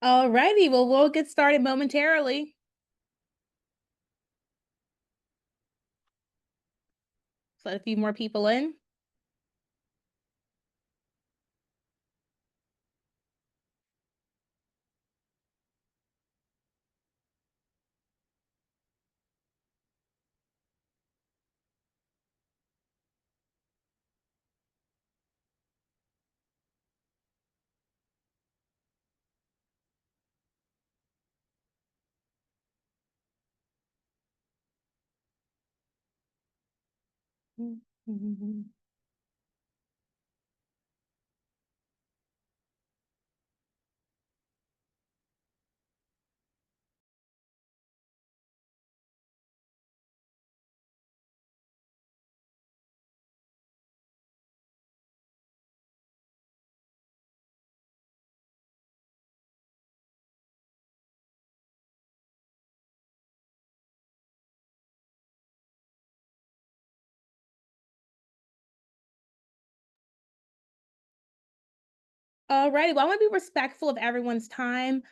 All righty, well, we'll get started momentarily. Let a few more people in. All righty. Well, I want to be respectful of everyone's time.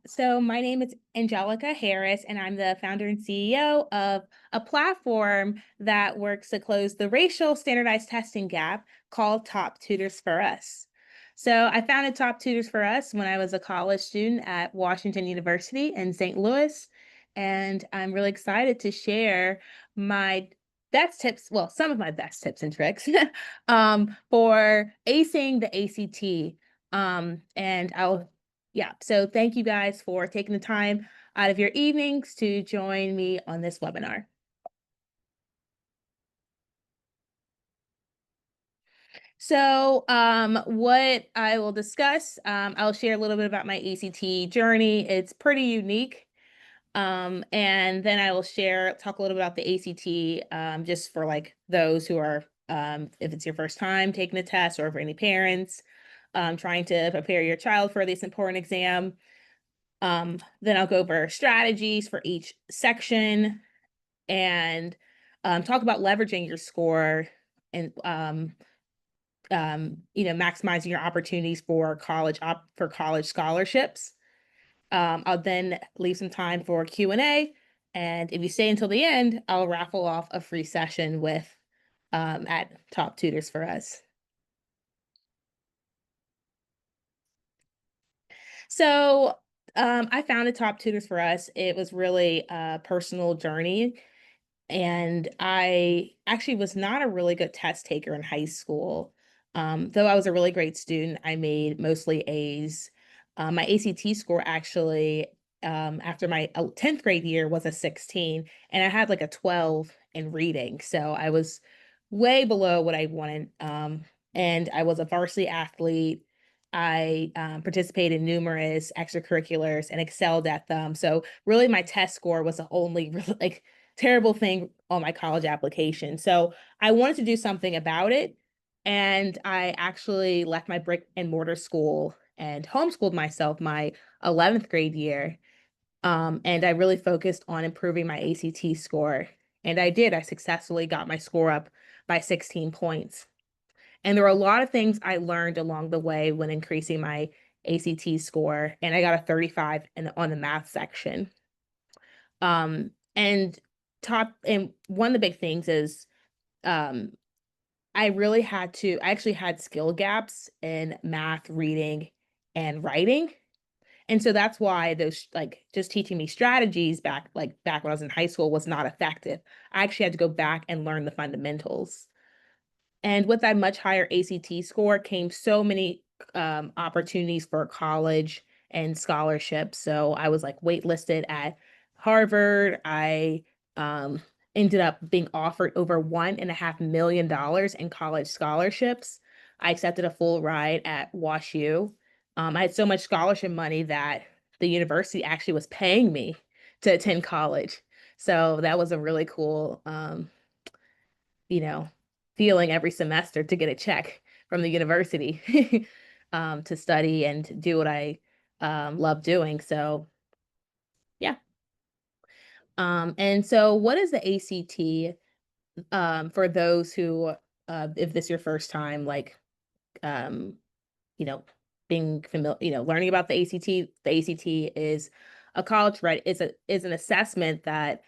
So my name is Angelica Harris, and I'm the founder and CEO of a platform that works to close the racial standardized testing gap called Top Tutors for Us. So I founded Top Tutors for Us when I was a college student at Washington University in St. Louis, and I'm really excited to share my best tips, well, some of my best tips and tricks for acing the ACT. And yeah, so thank you guys for taking the time out of your evenings to join me on this webinar. So what I will discuss, I'll share a little bit about my ACT journey. It's pretty unique. And then I will talk a little bit about the ACT, just for like those who are, if it's your first time taking the test or for any parents, trying to prepare your child for this important exam. Then I'll go over strategies for each section and talk about leveraging your score and maximizing your opportunities for college scholarships. I'll then leave some time for Q&A, and if you stay until the end, I'll raffle off a free session with at Top Tutors for Us. So I founded Top Tutors for Us. It was really a personal journey. And I actually was not a really good test taker in high school. Though I was a really great student, I made mostly A's. My ACT score actually, after my 10th grade year, was a 16, and I had like a 12 in reading. So I was way below what I wanted. And I was a varsity athlete. I participated in numerous extracurriculars and excelled at them. So really, my test score was the only like terrible thing on my college application. So I wanted to do something about it. And I actually left my brick and mortar school and homeschooled myself my 11th grade year. And I really focused on improving my ACT score. And I did. I successfully got my score up by 16 points. And there were a lot of things I learned along the way when increasing my ACT score. And I got a 35 on the math section. And one of the big things is um I actually had skill gaps in math, reading, and writing. And so that's why those like just teaching me strategies back when I was in high school was not effective. I actually had to go back and learn the fundamentals. And with that much higher ACT score came so many opportunities for college and scholarships. So I was like waitlisted at Harvard. I um, ended up being offered over $1.5 million in college scholarships. I accepted a full ride at WashU. I had so much scholarship money that the university actually was paying me to attend college. So that was a really cool, you know, feeling every semester to get a check from the university to study and do what I love doing. So yeah. And so what is the ACT for those who, if this is your first time, like, um, you know, being familiar, learning about the ACT. The ACT is a college ready is an assessment that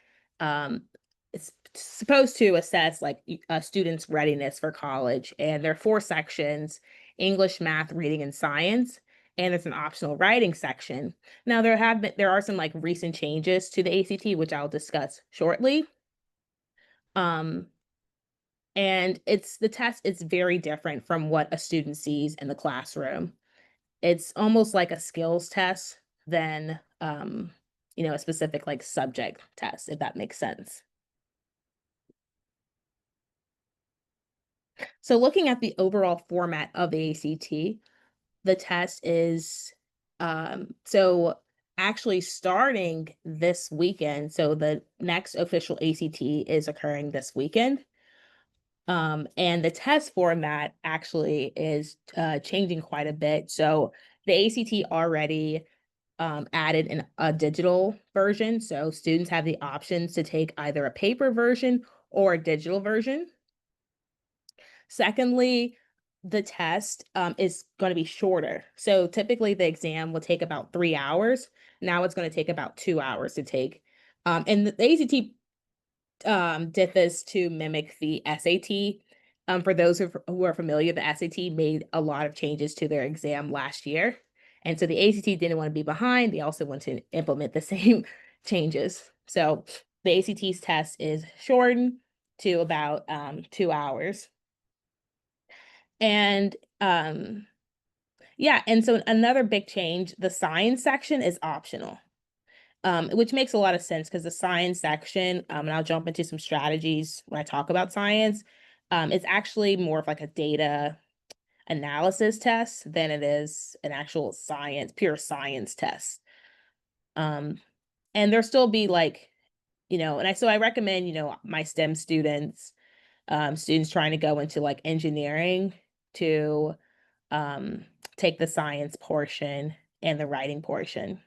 is supposed to assess like a student's readiness for college, and there are four sections: English, math, reading, and science. And there's an optional writing section. Now there are some like recent changes to the ACT, which I'll discuss shortly. Um, and it's the test is very different from what a student sees in the classroom. It's almost like a skills test than, a specific like subject test, if that makes sense. So looking at the overall format of the ACT, the test is so actually starting this weekend. So the next official ACT is occurring this weekend. And the test format actually is changing quite a bit. So the ACT already added a digital version. So students have the options to take either a paper version or a digital version. Secondly, the test is going to be shorter. So typically the exam will take about 3 hours. Now it's going to take about 2 hours to take. And the ACT did this to mimic the SAT. For those who are familiar, the SAT made a lot of changes to their exam last year. And so the ACT didn't want to be behind. They also want to implement the same changes. So the ACT's test is shortened to about 2 hours. And yeah, and so another big change, the science section is optional. Which makes a lot of sense because the science section, and I'll jump into some strategies when I talk about science, it's actually more of like a data analysis test than it is an actual science, pure science test. Um, and there'll still be like, so I recommend, my STEM students, students trying to go into like engineering to take the science portion and the writing portion.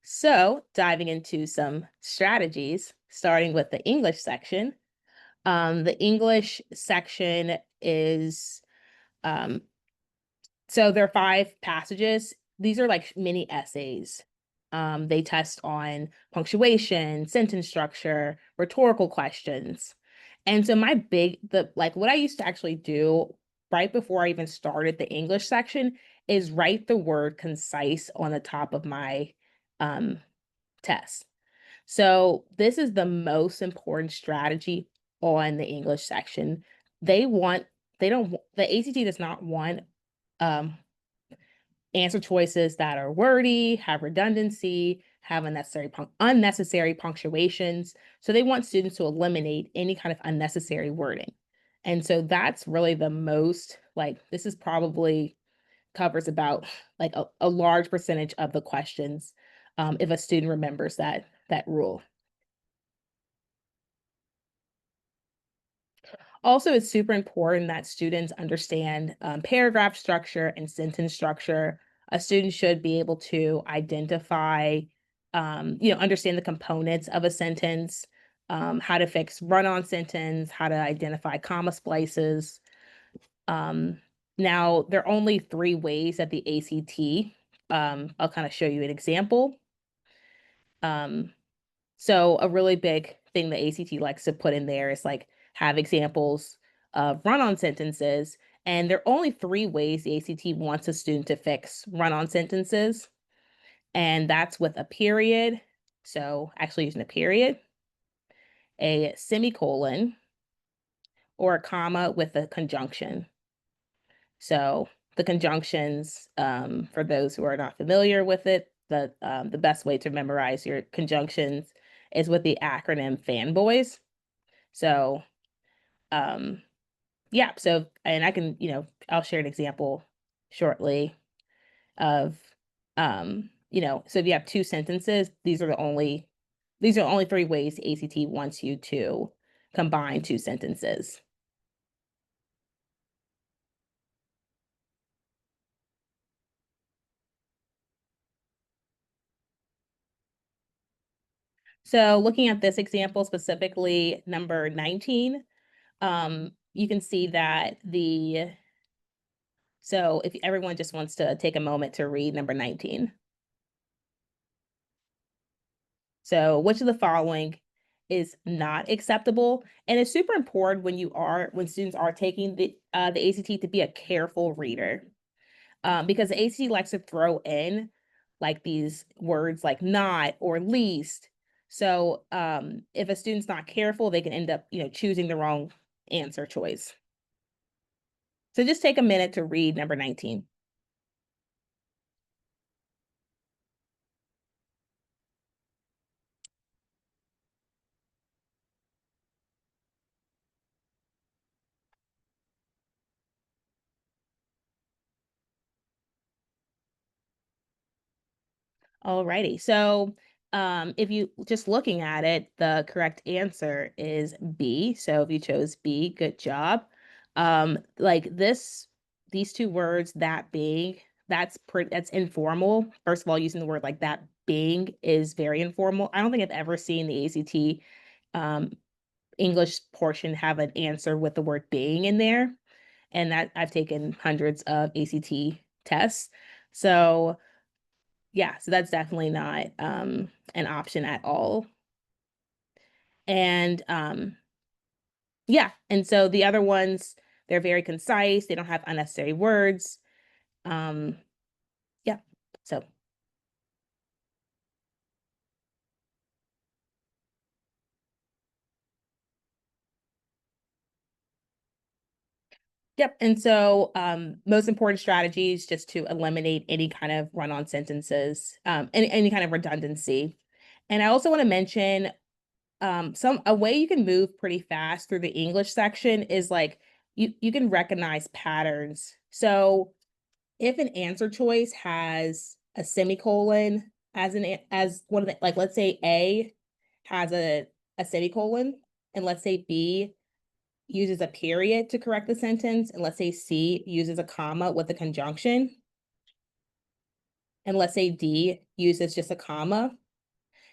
So, diving into some strategies, starting with the English section. The English section is um, so there are five passages. These are like mini essays. They test on punctuation, sentence structure, rhetorical questions. And so what I used to actually do right before I even started the English section is write the word concise on the top of my um, test. So this is the most important strategy on the English section. They want, they don't, the ACT does not want um, answer choices that are wordy, have redundancy, have unnecessary punctuations. So they want students to eliminate any kind of unnecessary wording. And so that's really the most, like, this is probably covers about like a large percentage of the questions, if a student remembers that rule. Also, it's super important that students understand paragraph structure and sentence structure. A student should be able to identify, understand the components of a sentence, how to fix run-on sentence, how to identify comma splices. Um, Now, there are only three ways that the ACT, I'll kind of show you an example. Um, so a really big thing the ACT likes to put in there is like have examples of run-on sentences. And there are only three ways the ACT wants a student to fix run-on sentences. And that's with a period. So actually using a period, a semicolon, or a comma with a conjunction. So the conjunctions, for those who are not familiar with it, the best way to memorize your conjunctions is with the acronym FANBOYS. So, um, yeah, so and I can, I'll share an example shortly of So if you have two sentences, these are the only three ways the ACT wants you to combine two sentences. So looking at this example, specifically number 19, you can see that so if everyone just wants to take a moment to read number 19. So which of the following is not acceptable? And it's super important when students are taking the ACT to be a careful reader. Because the ACT likes to throw in like these words like not or least. So if a student's not careful, they can end up, choosing the wrong answer choice. So just take a minute to read number 19. Alrighty. So if you just looking at it, the correct answer is B. So if you chose B, good job. Like these two words, that being, that's informal. First of all, using the word like that being is very informal. I don't think I've ever seen the ACT um English portion have an answer with the word being in there. And that I've taken hundreds of ACT tests. So yeah, so that's definitely not an option at all. And yeah, and so the other ones, they're very concise, they don't have unnecessary words. Um yeah. So yep, and so most important strategies just to eliminate any kind of run-on sentences, any kind of redundancy. And I also want to mention a way you can move pretty fast through the English section is like you can recognize patterns. So if an answer choice has a semicolon as one of the, like, let's say A has a semicolon, and let's say B uses a period to correct the sentence, and let's say C uses a comma with a conjunction, and let's say D uses just a comma,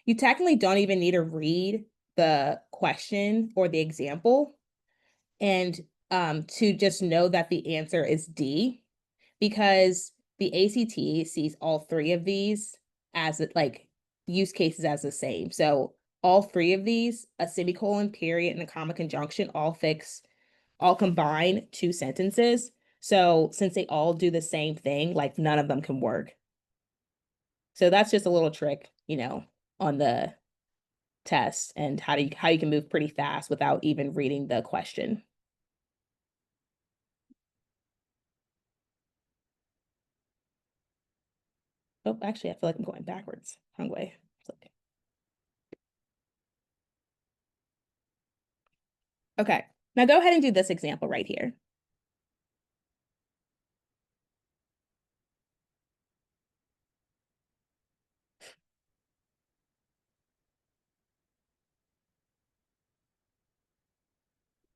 you technically don't even need to read the question or the example and to just know that the answer is D, because the ACT sees all three of these as like use cases as the same. So all three of these, a semicolon, period, and a comma conjunction, all combine two sentences. So since they all do the same thing, like none of them can work. So that's just a little trick, on the test and how you can move pretty fast without even reading the question. Oh, actually, I feel like I'm going backwards. Wrong way. Okay, now go ahead and do this example right here.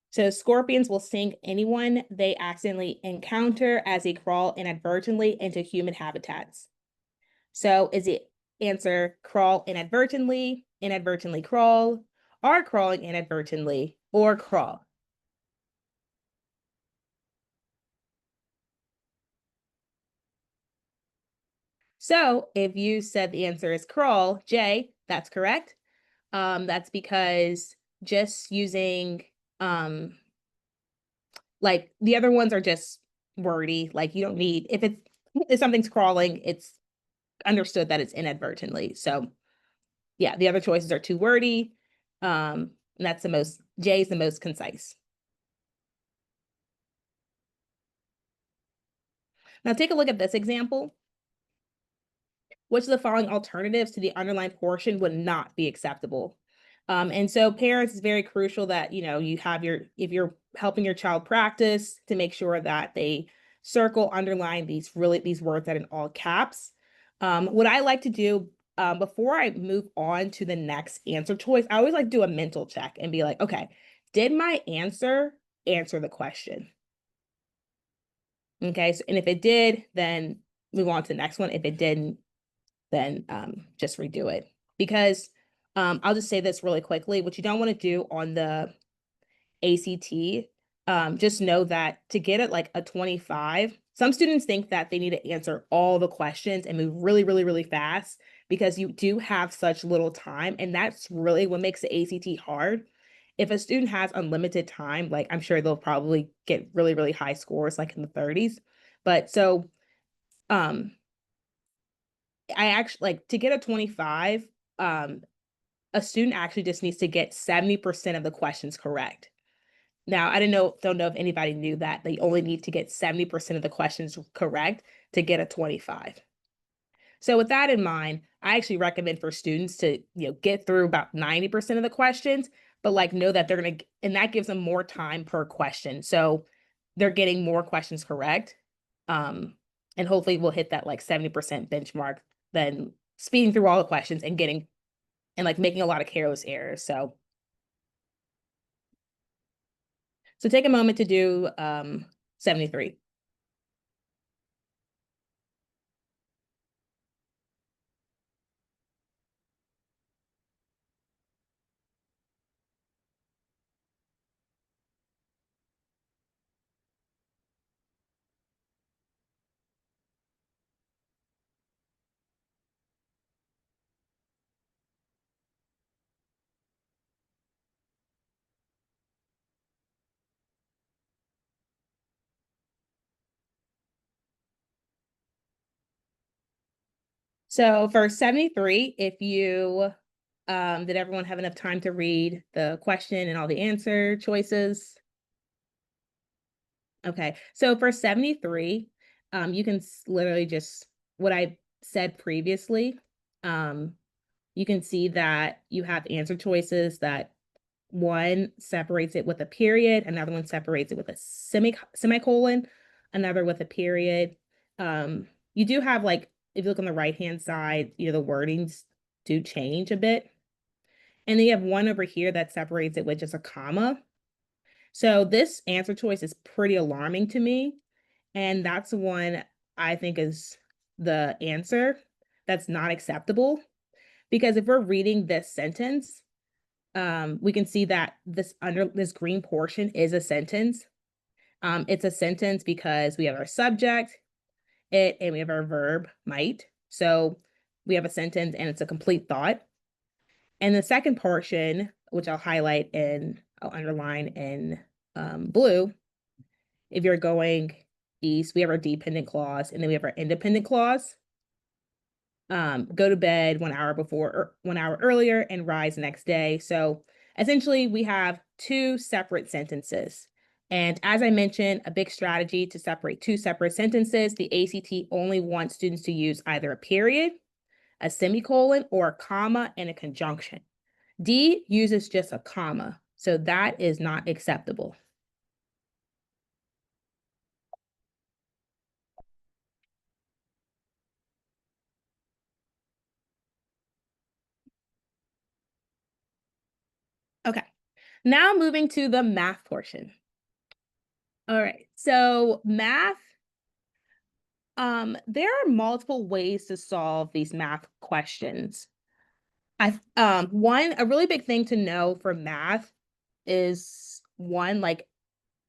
So scorpions will sting anyone they accidentally encounter as they crawl inadvertently into human habitats. So is it answer crawl inadvertently crawl, are crawling inadvertently, or crawl? So if you said the answer is crawl, Jay, that's correct. That's because just using like the other ones are just wordy. Like you don't need if something's crawling, it's understood that it's inadvertently. So yeah, the other choices are too wordy. And that's J is the most concise. Now take a look at this example. Which of the following alternatives to the underlined portion would not be acceptable? And so parents, it's very crucial that, you have if you're helping your child practice, to make sure that they circle, underline these words that in all caps. What I like to do before I move on to the next answer choice, I always like to do a mental check and be like, okay, did my answer the question? Okay, so, and if it did, then move on to the next one. If it didn't, then just redo it. Because I'll just say this really quickly. What you don't want to do on the ACT, just know that to get it like a 25, some students think that they need to answer all the questions and move really, really, really fast because you do have such little time. And that's really what makes the ACT hard. If a student has unlimited time, like I'm sure they'll probably get really, really high scores, like in the 30s. But so um I actually like to get a 25, um, a student actually just needs to get 70% of the questions correct. Now, I don't know if anybody knew that they only need to get 70% of the questions correct to get a 25. So with that in mind, I actually recommend for students to, get through about 90% of the questions, but like know that they're going to, and that gives them more time per question. So they're getting more questions correct. Um, and hopefully we'll hit that like 70% benchmark than speeding through all the questions and getting and like making a lot of careless errors. So take a moment to do 73. So for 73, if you did everyone have enough time to read the question and all the answer choices? Okay. So for 73, you can literally just what I said previously. Um, you can see that you have answer choices that one separates it with a period, another one separates it with a semicolon, another with a period. You do have like, if you look on the right-hand side, the wordings do change a bit. And then you have one over here that separates it with just a comma. So this answer choice is pretty alarming to me. And that's the one I think is the answer that's not acceptable. Because if we're reading this sentence, we can see that this green portion is a sentence. It's a sentence because we have our subject, it, and we have our verb, might. So we have a sentence and it's a complete thought. And the second portion, which I'll underline in blue, if you're going east, we have our dependent clause, and then we have our independent clause. Go to bed 1 hour before or 1 hour earlier and rise next day. So essentially, we have two separate sentences. And as I mentioned, a big strategy to separate two separate sentences, the ACT only wants students to use either a period, a semicolon, or a comma and a conjunction. D uses just a comma, so that is not acceptable. Okay, now moving to the math portion. All right, so math, there are multiple ways to solve these math questions. A really big thing to know for math is one, like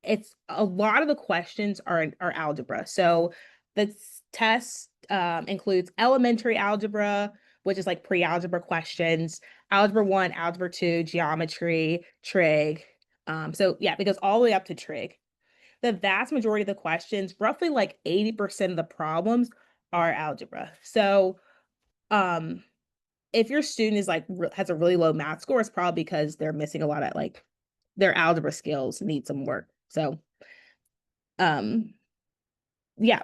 it's a lot of the questions are algebra. So the test includes elementary algebra, which is like pre-algebra questions, algebra 1, algebra 2, geometry, trig. So yeah, it goes all the way up to trig. The vast majority of the questions, roughly like 80% of the problems are algebra. So um if your student is like has a really low math score, it's probably because they're missing a lot of like their algebra skills need some work. So um yeah,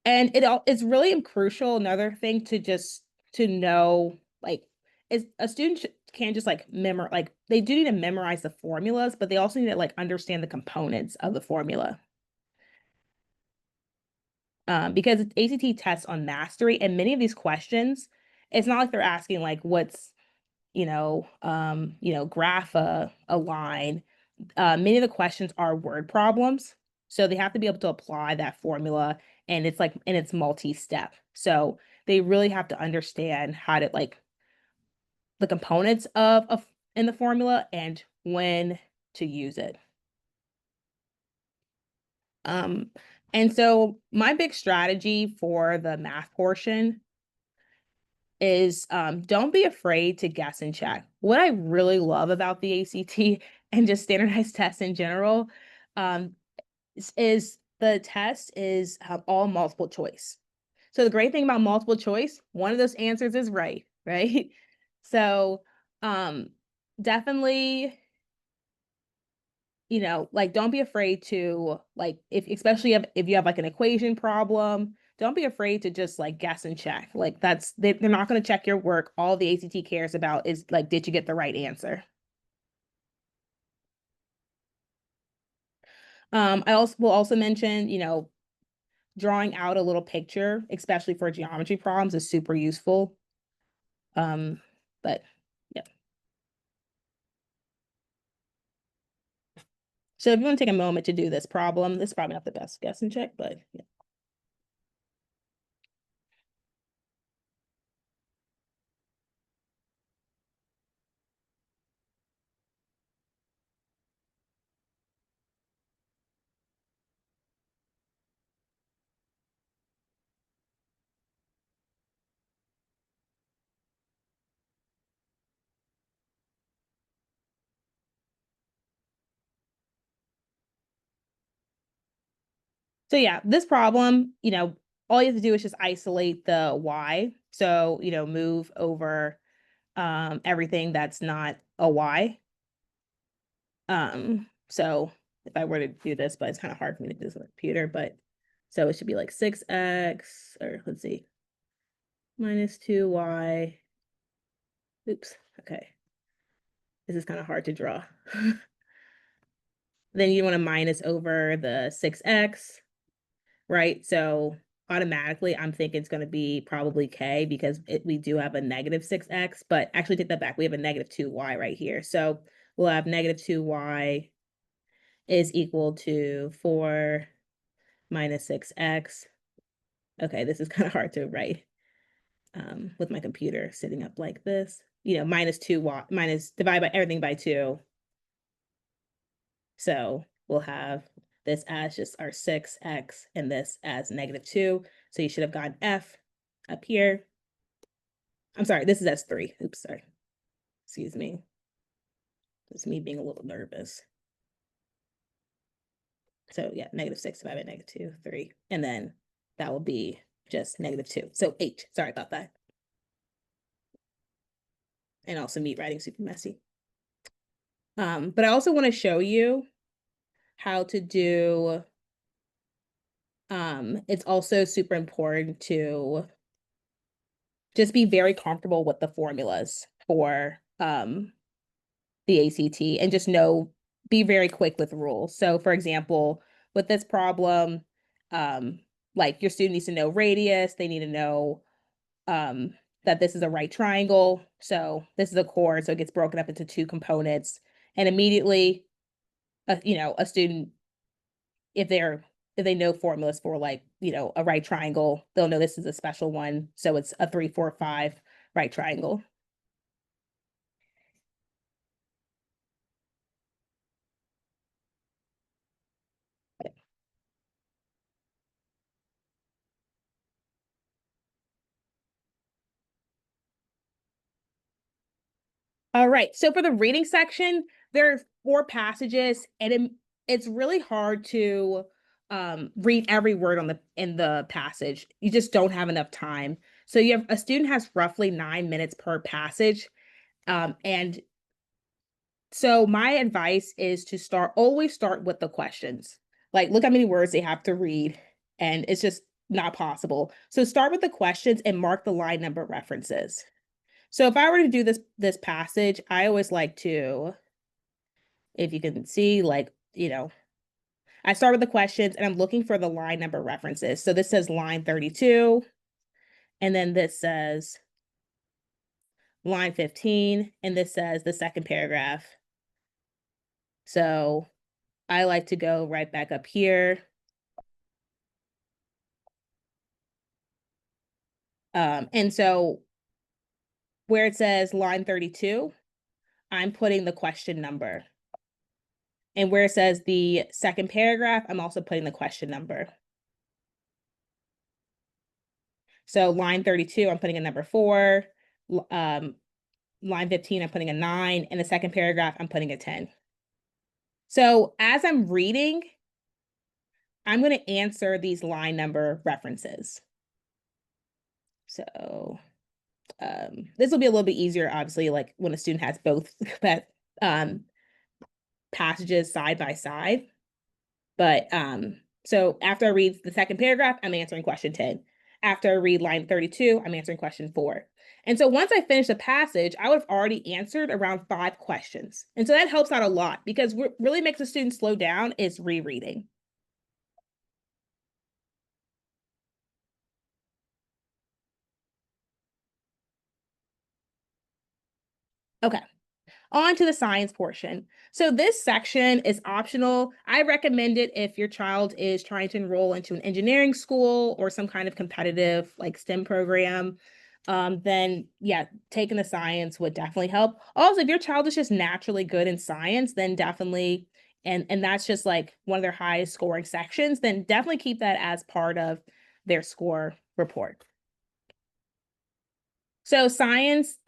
and it's really crucial. Another thing to just to know, like, is a student can't just like memorize, like they do need to memorize the formulas, but they also need to like understand the components of the formula. because it's ACT tests on mastery, and many of these questions, it's not like they're asking like what's, graph a line. Many of the questions are word problems, so they have to be able to apply that formula, and it's multi-step. So they really have to understand how to like the components of in the formula and when to use it. Um, and so my big strategy for the math portion is don't be afraid to guess and check. What I really love about the ACT and just standardized tests in general um, is the test is all multiple choice. So the great thing about multiple choice, one of those answers is right, right? So um, definitely, like don't be afraid to like if especially if you have like an equation problem, don't be afraid to just like guess and check. Like they're not going to check your work. All the ACT cares about is like, did you get the right answer? I also will also mention, drawing out a little picture, especially for geometry problems, is super useful. Um, but yeah. So if you want to take a moment to do this problem, this is probably not the best guess and check, but yeah. So yeah, this problem, all you have to do is just isolate the y. So, move over everything that's not a y. So if I were to do this, but it's kind of hard for me to do this on a computer, but so it should be like 6x, or let's see, minus 2y. Oops, okay. This is kind of hard to draw. Then you want to minus over the 6x, right? So automatically, I'm thinking it's going to be probably k because we do have a negative 6x, but actually take that back. We have a negative 2y right here. So we'll have negative 2y is equal to 4 minus 6x. Okay, this is kind of hard to write with my computer sitting up like this. Minus 2y, minus divide by everything by 2. So we'll have this as just our 6x and this as negative 2. So you should have gotten f up here. I'm sorry, this is S3. Oops, sorry. Excuse me. It's me being a little nervous. So yeah, negative 6 divided by negative 2, 3. And then that will be just negative 2. So H. Sorry about that. And also me writing super messy. But I also want to show you how to do, it's also super important to just be very comfortable with the formulas for the ACT and just be very quick with rules. So for example, with this problem, um, like your student needs to know radius, they need to know that this is a right triangle. So this is a chord, so it gets broken up into two components. And immediately, a student, if they know formulas for like, a right triangle, they'll know this is a special one. So it's a 3, 4, 5 right triangle. All right. So for the reading section, there are 4 passages, and it's really hard to read every word in the passage. You just don't have enough time. So a student has roughly 9 minutes per passage. And so my advice is to always start with the questions. Like, look how many words they have to read, and it's just not possible. So start with the questions and mark the line number references. So if I were to do this passage, I always like to, if you can see, like, I start with the questions and I'm looking for the line number references. So this says line 32, and then this says line 15, and this says the second paragraph. So I like to go right back up here. And so where it says line 32, I'm putting the question number. And where it says the second paragraph, I'm also putting the question number. So line 32, I'm putting a number 4. Line 15, I'm putting a 9. And the second paragraph, I'm putting a 10. So as I'm reading, I'm going to answer these line number references. So this will be a little bit easier, obviously, like when a student has both passages side by side. But so after I read the second paragraph, I'm answering question 10. After I read line 32, I'm answering question 4. And so once I finish the passage, I would have already answered around 5 questions. And so that helps out a lot because what really makes a student slow down is rereading. Okay. On to the science portion. So this section is optional. I recommend it if your child is trying to enroll into an engineering school or some kind of competitive like STEM program. Then yeah, taking the science would definitely help. Also, if your child is just naturally good in science, then definitely, and that's just like one of their highest scoring sections, then definitely keep that as part of their score report. So science,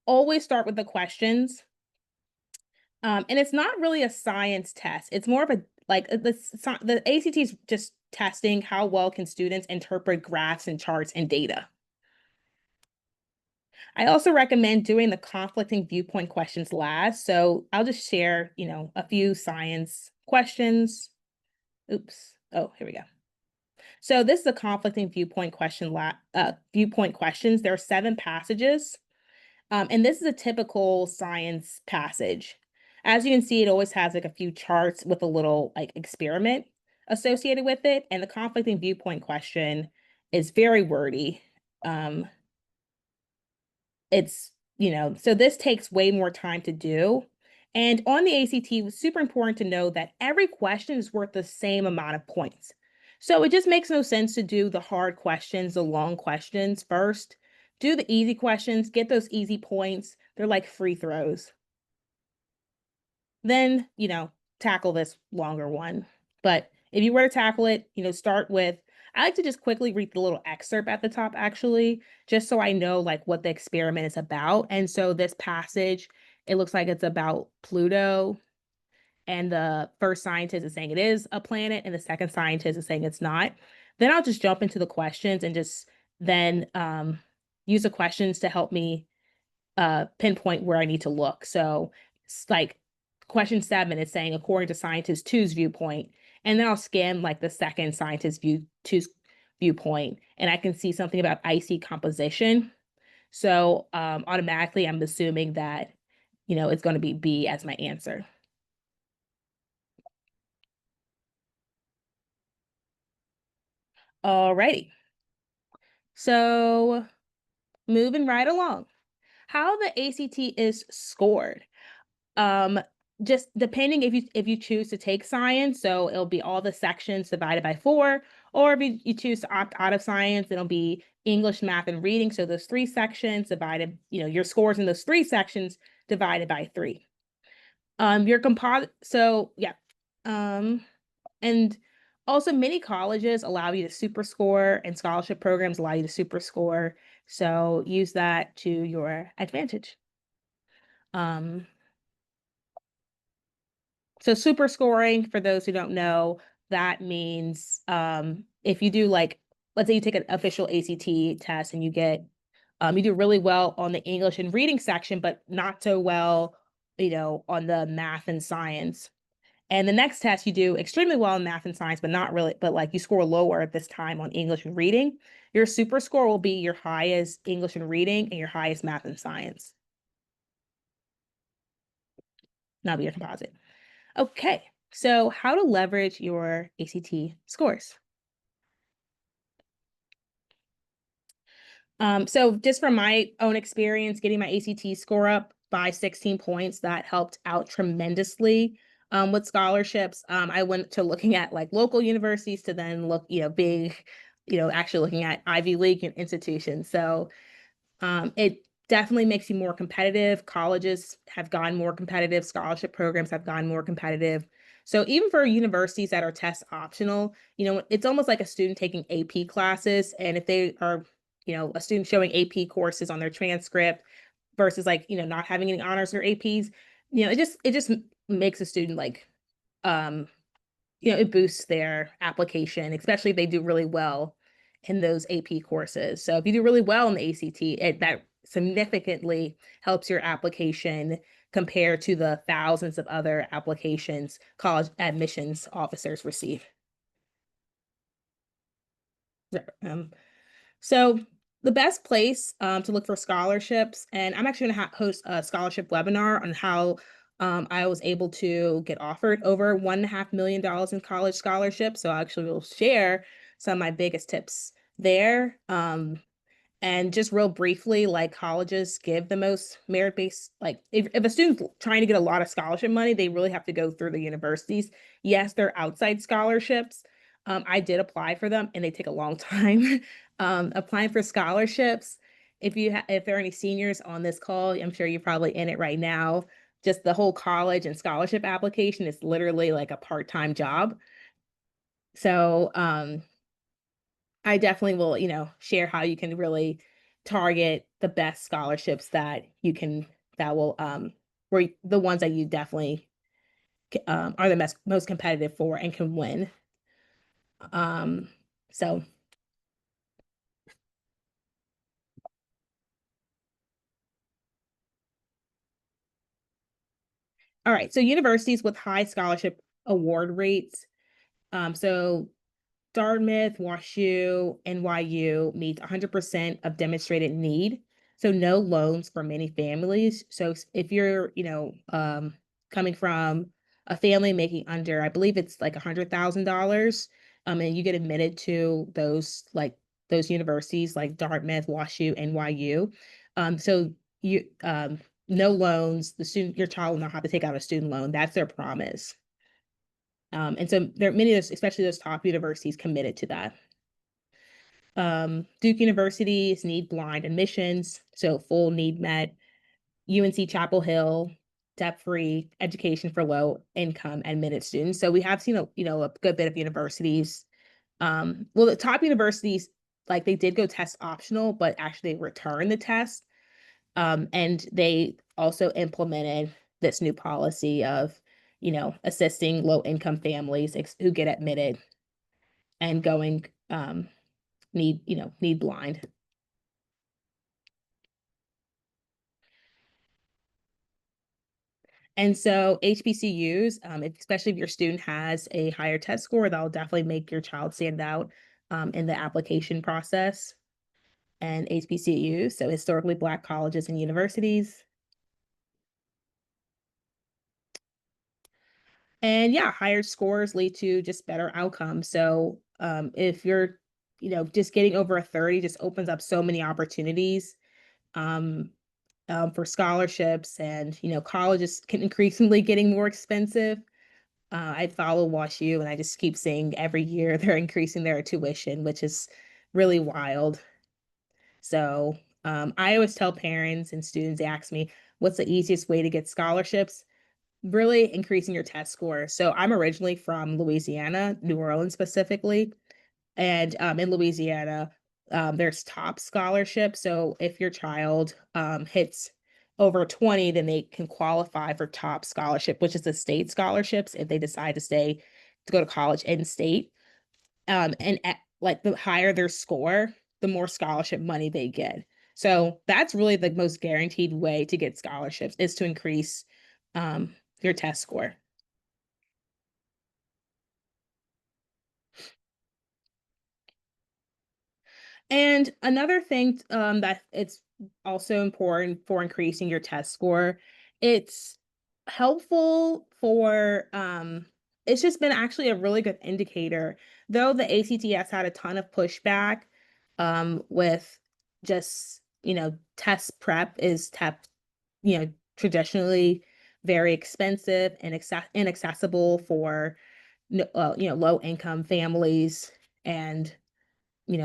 always start with the questions. And it's not really a science test. It's more of a like the ACT is just testing how well can students interpret graphs and charts and data. I also recommend doing the conflicting viewpoint questions last. So I'll just share, a few science questions. Oops. Oh, here we go. So this is a conflicting viewpoint viewpoint questions. There are 7 passages. And this is a typical science passage. As you can see, it always has like a few charts with a little like experiment associated with it. And the conflicting viewpoint question is very wordy. So this takes way more time to do. And on the ACT, it was super important to know that every question is worth the same amount of points. So it just makes no sense to do the hard questions, the long questions first. Do the easy questions, get those easy points. They're like free throws. Then, tackle this longer one. But if you were to tackle it, start with, I like to just quickly read the little excerpt at the top, actually, just so I know like what the experiment is about. And so this passage, it looks like it's about Pluto. And the first scientist is saying it is a planet, and the second scientist is saying it's not. Then I'll just jump into the questions and just then use the questions to help me pinpoint where I need to look. So it's like question 7 is saying, according to scientist two's viewpoint, and then I'll scan like the second scientist two's viewpoint, and I can see something about icy composition. So automatically, I'm assuming that, it's going to be B as my answer. Alrighty. So moving right along. How the ACT is scored. Um, just depending if you choose to take science, so it'll be all the sections divided by 4, or if you choose to opt out of science, it'll be English, math, and reading. So those 3 sections divided, your scores in those 3 sections divided by 3. Your composite, so yeah. And also many colleges allow you to super score, and scholarship programs allow you to super score. So use that to your advantage. So super scoring, for those who don't know, that means if you do like, let's say you take an official ACT test and you do really well on the English and reading section, but not so well, on the math and science. And the next test you do extremely well in math and science, but not really, but like you score lower at this time on English and reading. Your super score will be your highest English and reading and your highest math and science. That'll be your composite. Okay. So how to leverage your ACT scores. So just from my own experience, getting my ACT score up by 16 points, that helped out tremendously with scholarships. I went to looking at like local universities to then look, big, actually looking at Ivy League institutions. So it definitely makes you more competitive. Colleges have gotten more competitive. Scholarship programs have gotten more competitive. So even for universities that are test optional, it's almost like a student taking AP classes. And if they are, a student showing AP courses on their transcript versus like, not having any honors or APs, it just makes a student like, um, it boosts their application, especially if they do really well in those AP courses. So if you do really well in the ACT, that significantly helps your application compared to the thousands of other applications college admissions officers receive. Um, so the best place to look for scholarships, and I'm actually going to host a scholarship webinar on how I was able to get offered over $1.5 million in college scholarships. So I actually will share some of my biggest tips there. And just real briefly, like colleges give the most merit-based, like if a student's trying to get a lot of scholarship money, they really have to go through the universities. Yes, they're outside scholarships. I did apply for them and they take a long time. Applying for scholarships, if there are any seniors on this call, I'm sure you're probably in it right now. Just the whole college and scholarship application is literally like a part-time job. So I definitely will, share how you can really target the best scholarships that you can that will where the ones that you definitely are the most competitive for and can win. Um so all right, so universities with high scholarship award rates. So Dartmouth, WashU, NYU meets 100% of demonstrated need. So no loans for many families. So if you're, coming from a family making under, I believe it's like $100,000, and you get admitted to those universities like Dartmouth, WashU, NYU. So you no loans. Your child will not have to take out a student loan. That's their promise. And so there are many of those, especially those top universities, committed to that. Duke University's need blind admissions, so full need met. UNC Chapel Hill, debt-free education for low income admitted students. So we have seen a good bit of universities. Well, the top universities, like they did go test optional, but actually return the test. And they also implemented this new policy of, assisting low income families who get admitted and going need blind. And so HBCUs, especially if your student has a higher test score, that'll definitely make your child stand out in the application process. And HBCUs, so historically Black colleges and universities. And yeah, higher scores lead to just better outcomes. So if you're, just getting over a 30 just opens up so many opportunities um, for scholarships, and colleges can increasingly getting more expensive. I follow WashU, and I just keep seeing every year they're increasing their tuition, which is really wild. So I always tell parents and students, they ask me, what's the easiest way to get scholarships? Really increasing your test score. So I'm originally from Louisiana, New Orleans specifically. And in Louisiana, there's top scholarship. So if your child hits over 20, then they can qualify for top scholarship, which is the state scholarships if they decide to go to college in state. And like the higher their score, the more scholarship money they get. So that's really the most guaranteed way to get scholarships is to increase your test score. And another thing that it's also important for increasing your test score, it's helpful for it's just been actually a really good indicator, though the ACT has had a ton of pushback, with just, test prep is traditionally very expensive and inaccessible for low income families. And,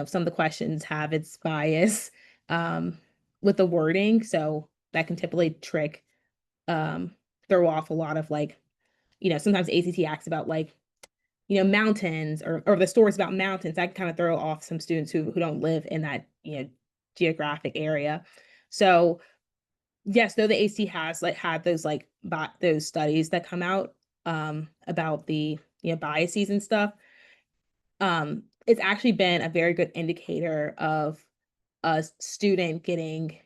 some of the questions have its bias, um, with the wording. So that can typically um, throw off a lot of like, sometimes ACT acts about like, mountains, or the stories about mountains that can kind of throw off some students who don't live in that, geographic area. So yes, though the AC has like had those like those studies that come out, about the, biases and stuff, it's actually been a very good indicator of a student getting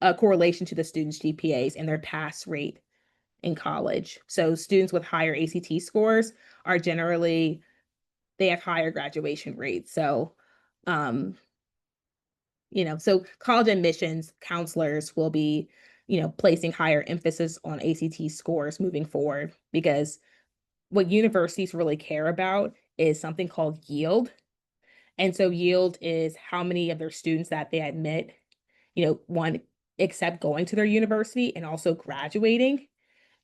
a correlation to the student's GPAs and their pass rate in college. So students with higher ACT scores are generally, they have higher graduation rates. So, um, so college admissions counselors will be, placing higher emphasis on ACT scores moving forward, because what universities really care about is something called yield. And so yield is how many of their students that they admit, one, accept going to their university and also graduating.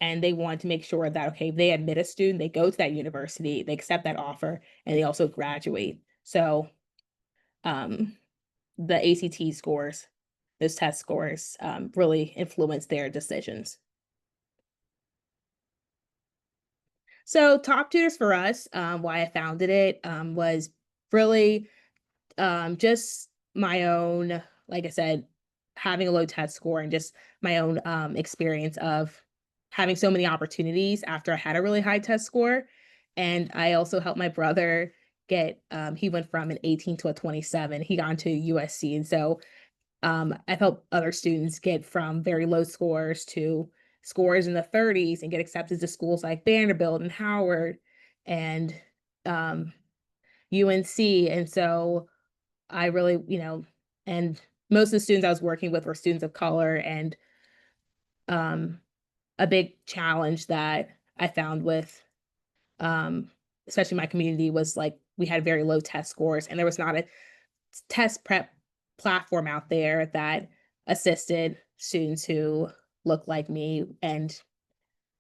And they want to make sure that, okay, if they admit a student, they go to that university, they accept that offer, and they also graduate. So, um, the ACT scores, those test scores, really influence their decisions. So Top Tutors for Us, why I founded it, was really, just my own, like I said, having a low test score and just my own, experience of having so many opportunities after I had a really high test score. And I also helped my brother get, he went from an 18 to a 27. He got into USC. And so, I've helped other students get from very low scores to scores in the 30s and get accepted to schools like Vanderbilt and Howard and, um, UNC. And so I really, and most of the students I was working with were students of color. And, um, a big challenge that I found with, um, especially my community, was like we had very low test scores, and there was not a test prep platform out there that assisted students who look like me. And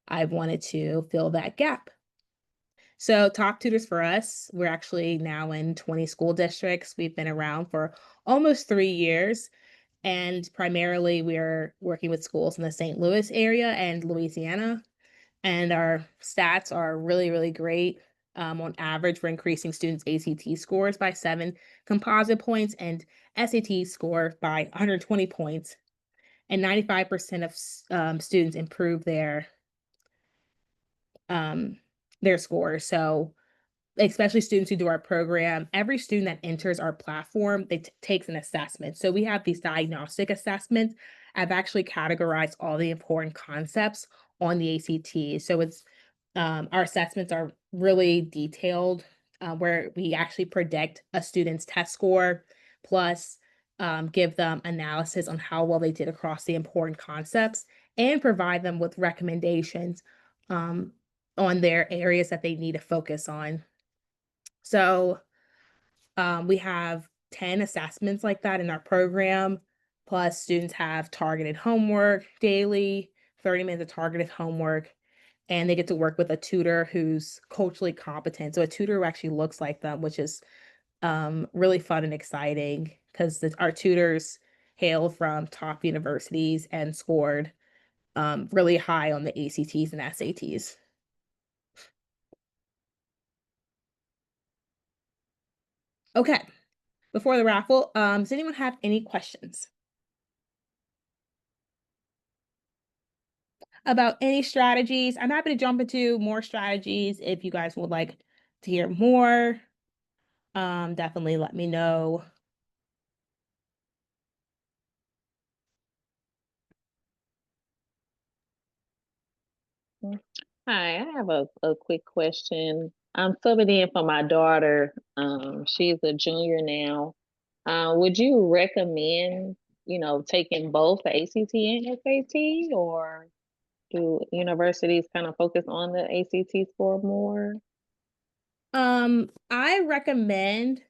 I wanted to fill that gap. So, Top Tutors for Us, we're actually now in 20 school districts. We've been around for almost 3 years. And primarily, we're working with schools in the St. Louis area and Louisiana. And our stats are really, really great. On average, we're increasing students' ACT scores by 7 composite points and SAT score by 120 points. And 95% of students improve um, their scores. So, especially students who do our program, every student that enters our platform, they takes an assessment. So we have these diagnostic assessments. I've actually categorized all the important concepts on the ACT. So it's, our assessments are really detailed, where we actually predict a student's test score, plus, give them analysis on how well they did across the important concepts, and provide them with recommendations, um, on their areas that they need to focus on. So, we have 10 assessments like that in our program. Plus, students have targeted homework daily, 30 minutes of targeted homework, and they get to work with a tutor who's culturally competent. So, a tutor who actually looks like them, which is, really fun and exciting, because our tutors hail from top universities and scored, really high on the ACTs and SATs. Okay, before the raffle, does anyone have any questions about any strategies? I'm happy to jump into more strategies if you guys would like to hear more. Definitely let me know. Mm. Hi, I have a quick question. I'm subbing in for my daughter. She's a junior now. Would you recommend, taking both the ACT and SAT, or do universities kind of focus on the ACT score more? I recommend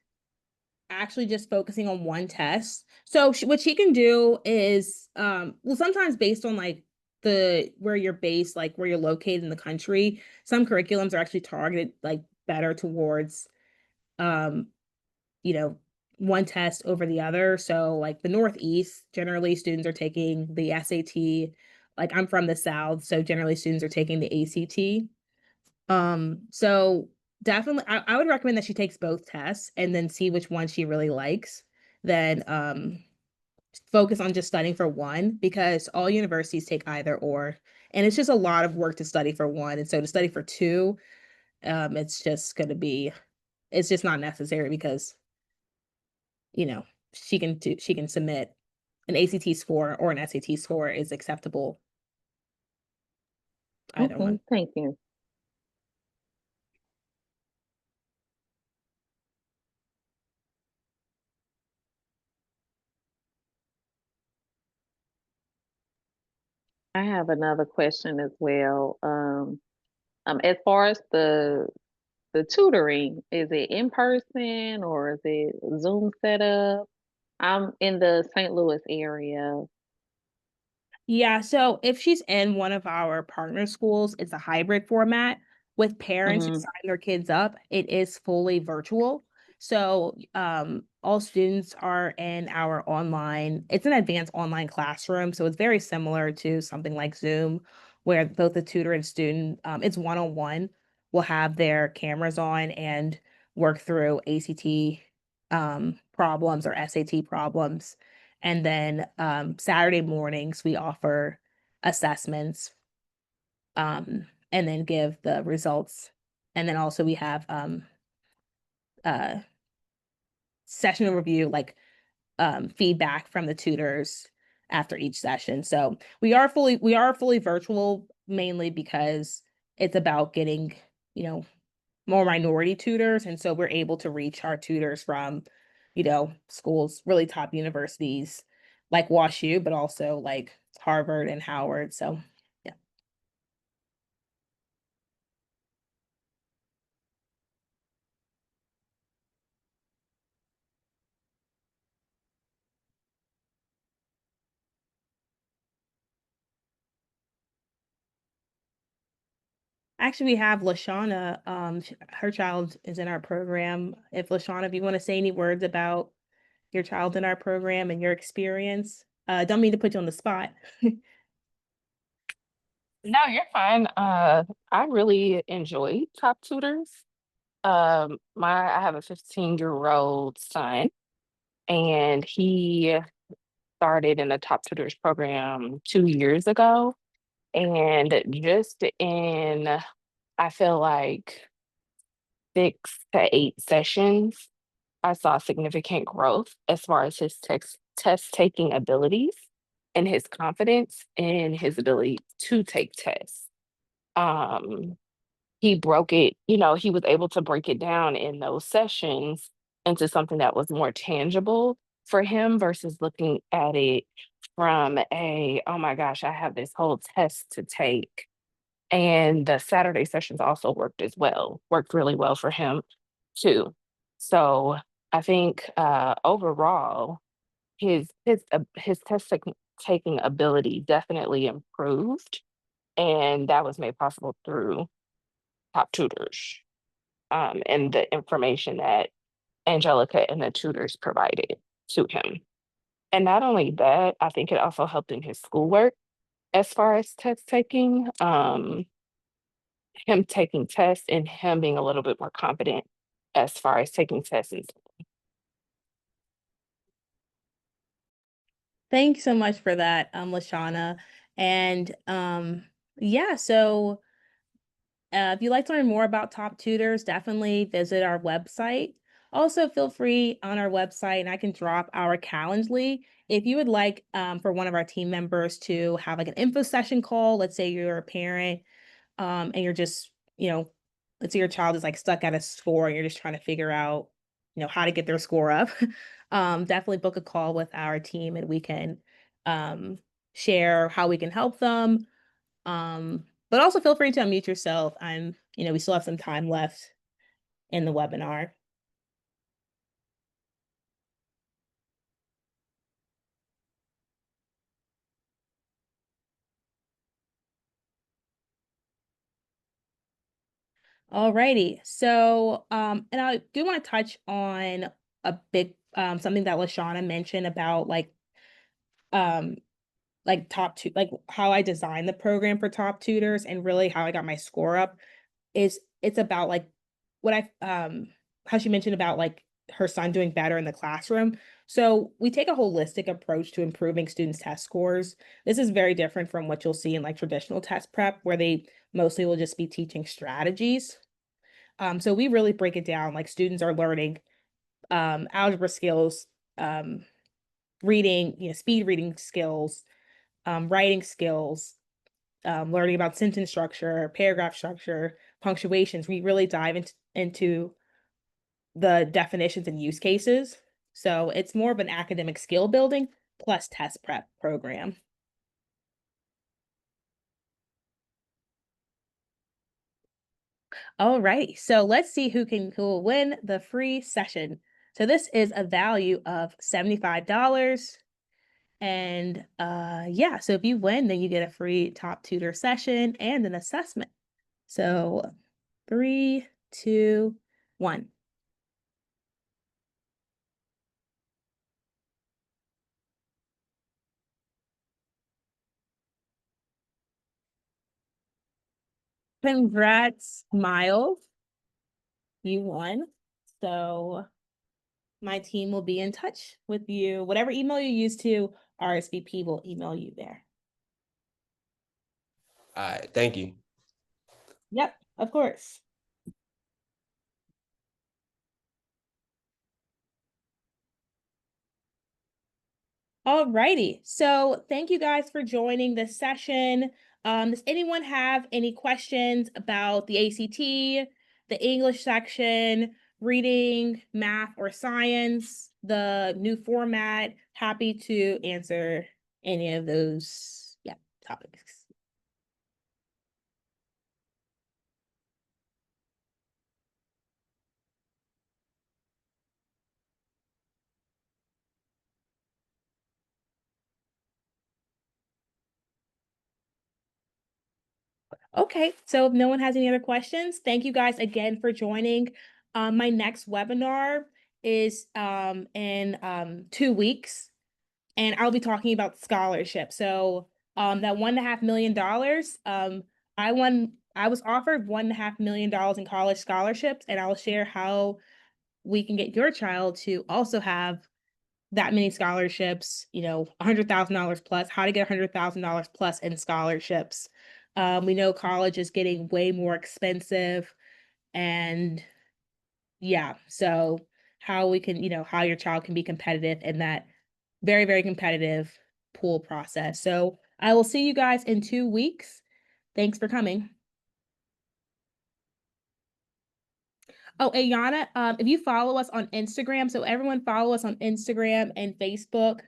actually just focusing on one test. So what she can do is, well, sometimes based on like the where you're based, like where you're located in the country, some curriculums are actually targeted like better towards, um, you know, one test over the other. So like the Northeast, generally students are taking the SAT. Like I'm from the South, so generally students are taking the ACT. So definitely I would recommend that she takes both tests and then see which one she really likes. Then focus on just studying for one because all universities take either or. And it's just a lot of work to study for one. And so to study for two, it's just gonna be it's just not necessary because, you know, she can submit an ACT score or an SAT score is acceptable either Okay, one. thank you. I have another question as well. As far as the tutoring, is it in person or is it Zoom setup? I'm in the St. Louis area. Yeah, so if she's in one of our partner schools, it's a hybrid format with parents who Mm-hmm. sign their kids up. It is fully virtual. So all students are in our online, it's an advanced online classroom. So it's very similar to something like Zoom, where both the tutor and student, it's one-on-one, will have their cameras on and work through ACT problems or SAT problems. And then Saturday mornings, we offer assessments, and then give the results. And then also we have uh, session review, like feedback from the tutors after each session. So we are fully virtual mainly because it's about getting, you know, more minority tutors. And so we're able to reach our tutors from, you know, schools, really top universities like WashU, but also like Harvard and Howard. So yeah. Actually, we have Lashana. Her child is in our program. If Lashana, if you want to say any words about your child in our program and your experience, don't mean to put you on the spot. No, you're fine. I really enjoy Top Tutors. I have a 15-year-old son, and he started in the Top Tutors program 2 years ago. And just in, I feel like 6 to 8 sessions, I saw significant growth as far as his test taking abilities and his confidence in his ability to take tests. Um, he broke it, he was able to break it down in those sessions into something that was more tangible for him versus looking at it from oh my gosh, I have this whole test to take. And the Saturday sessions also worked really well for him too. So I think overall, his taking ability definitely improved, and that was made possible through Top Tutors, and the information that Angelica and the tutors provided to him. And not only that, I think it also helped in his schoolwork as far as test taking, him taking tests and him being a little bit more confident as far as taking tests. Thank you so much for that, Lashana. And yeah, so if you'd like to learn more about Top Tutors, definitely visit our website. Also, feel free on our website, and I can drop our Calendly. If you would like for one of our team members to have like an info session call, let's say you're a parent, and you're just, you know, let's say your child is like stuck at a score and you're just trying to figure out, you know, how to get their score up. Definitely book a call with our team and we can um, share how we can help them. But also feel free to unmute yourself. We still have some time left. in the webinar. Alrighty, so and I do want to touch on a big something that Lashana mentioned about um top two, like how I designed the program for top tutors and really how I got my score up. It's about like what how she mentioned about like her son doing better in the classroom. So we take a holistic approach to improving students' test scores. This is very different from what you'll see in like traditional test prep, where they mostly will just be teaching strategies. So we really break it down, like students are learning algebra skills, reading, speed reading skills, writing skills, learning about sentence structure, paragraph structure, punctuations. We really dive into the definitions and use cases. So it's more of an academic skill building plus test prep program. All right, so let's see who will win the free session. So this is a value of $75. And yeah, so if you win, then you get a free top tutor session and an assessment. So 3, 2, 1. Congrats, Miles. You won. So my team will be in touch with you. Whatever email you use to RSVP will email you there. All right, thank you. Yep, of course. Alrighty, so thank you guys for joining this session. Does anyone have any questions about the ACT, the English section, reading, math, or science, the new format? Happy to answer any of those, topics. Okay, so if no one has any other questions, thank you guys again for joining. My next webinar is in 2 weeks, and I'll be talking about scholarship. So that $1.5 million, I was offered $1.5 million in college scholarships, and I'll share how we can get your child to also have that many scholarships, $100,000 plus, how to get $100,000 plus in scholarships. We know college is getting way more expensive, and yeah, so how we can, how your child can be competitive in that very, very competitive pool process. So I will see you guys in 2 weeks. Thanks for coming. Oh, Ayana, if you follow us on Instagram, so everyone follow us on Instagram and Facebook,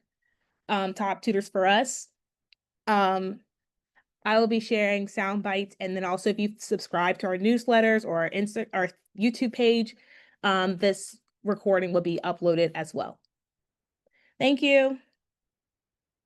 Top Tutors for Us. I will be sharing sound bites, and then also if you subscribe to our newsletters or our YouTube page, this recording will be uploaded as well. Thank you.